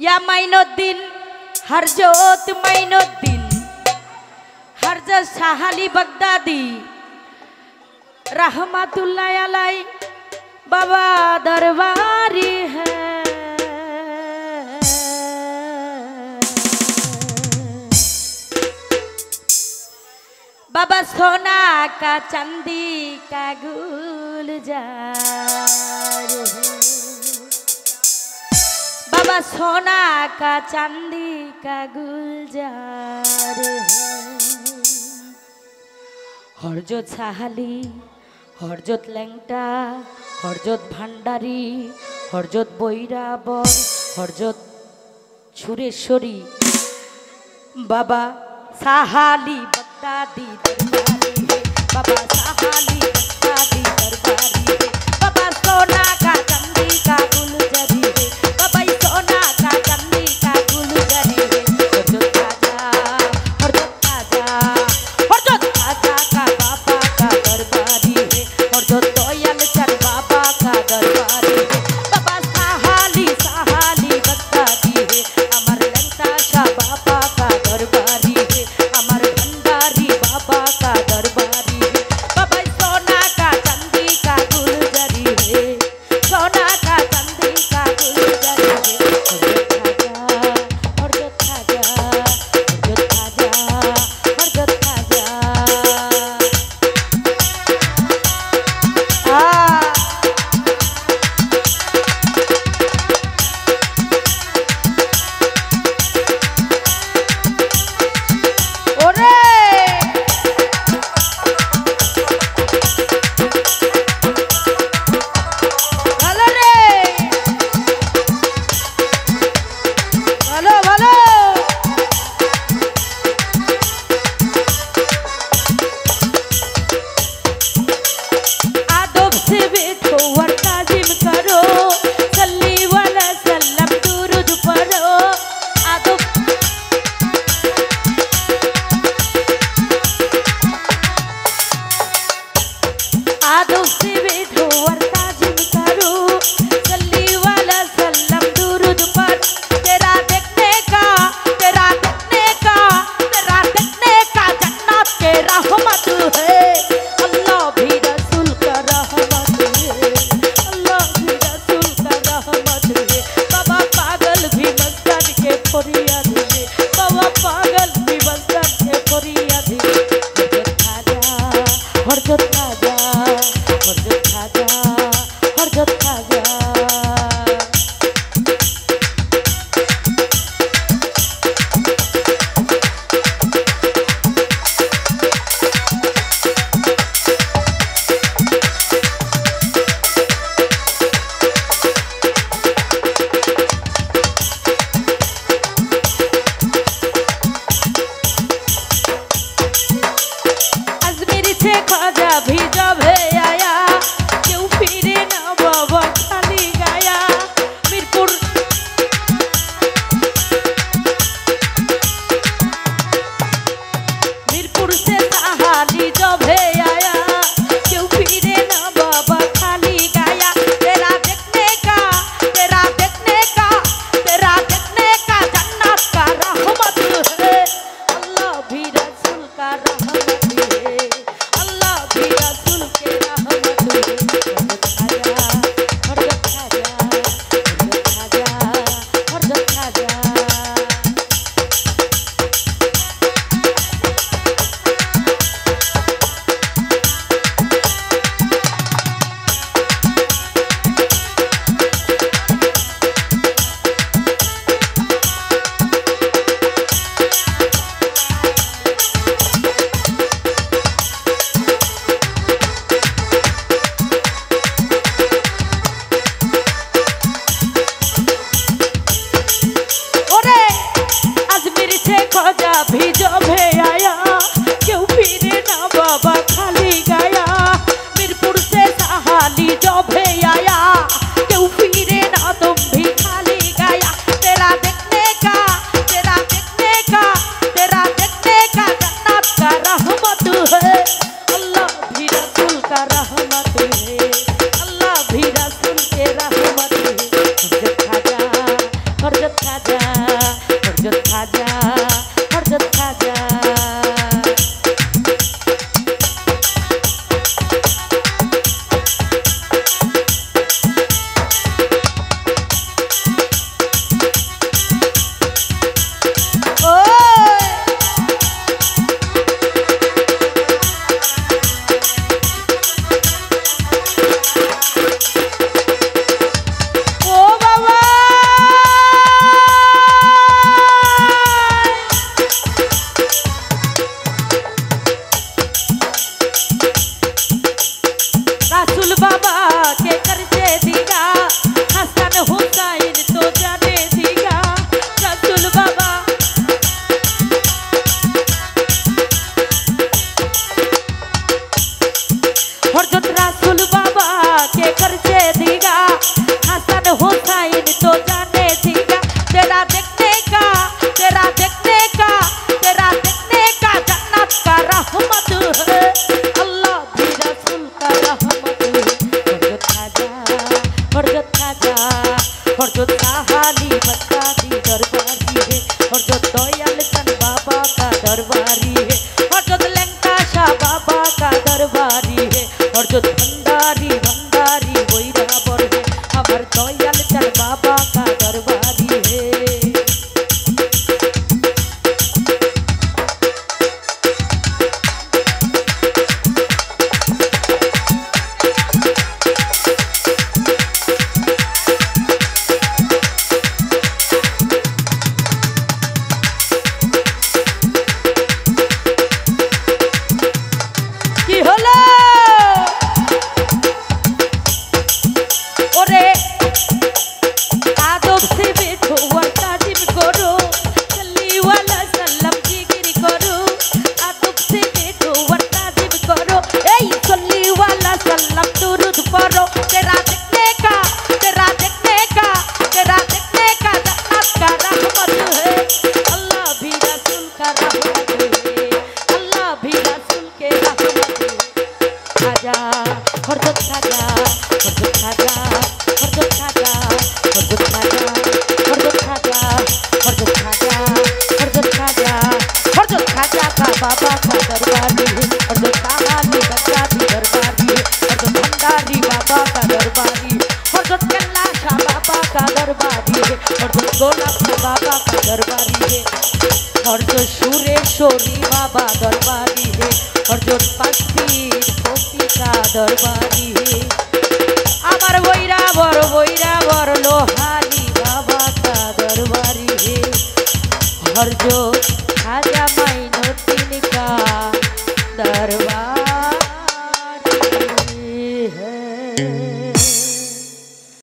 या माइनुद्दीन हरजत माइनुद्दीन हरजत शाह अली बगदादी रहमतुल्लाह अलैह बाबा दरबारी है। बाबा सोना का चांदी का गुलजार है। बाबा सोना का चांदी का गुलजार है। हरजत साहाली हरजत लैंगटा हरजत भांडारी हरजत बैराबर हरजत सुरेश्वरी बाबा साहाली बगदादी दरबारी है। बाबा साहाली बगदादी दरबारी है। बाबा सोना का चांदी का गुलजारी है। बाबा सोना का चांदी का गुलजारी है। हरजत राजा हरजत राजा का बाबा का दरबारी है। हरजत दयाल चंद बाबा का दरबारी है। बाबा साहाली बगदादी है। अमर लंका शाह बाबा का दरबारी है। अमर भंडारी बाबा का दरबारी है। बाबा सोना का चांदी का हरजत खाजा हरजत साहाली बत्तादी दरबारी है हरजत दयाल चंद बाबा का दरबारी है हरजत लंका शाह बाबा का दरबारी है हरजत भंडारी भंडारी वैराबर है हमार दयाल चंद बाबा का दरबारी है। बाबा का दरबारी है और जो साहाली बत्तादी दरबारी है और जो भंडारी बाबा का दरबारी और जो कल्ला शाह बाबा का दरबारी है और जो गोलाब बाबा का दरबारी है और जो सुरेश्वरी बाबा दरबारी है और जो पस्तीर पोती का दरबारी है अमर वैरावर लोहाली बाबा का दरबारी है और जो खाजा माइनुद्दीन का दरबारी है।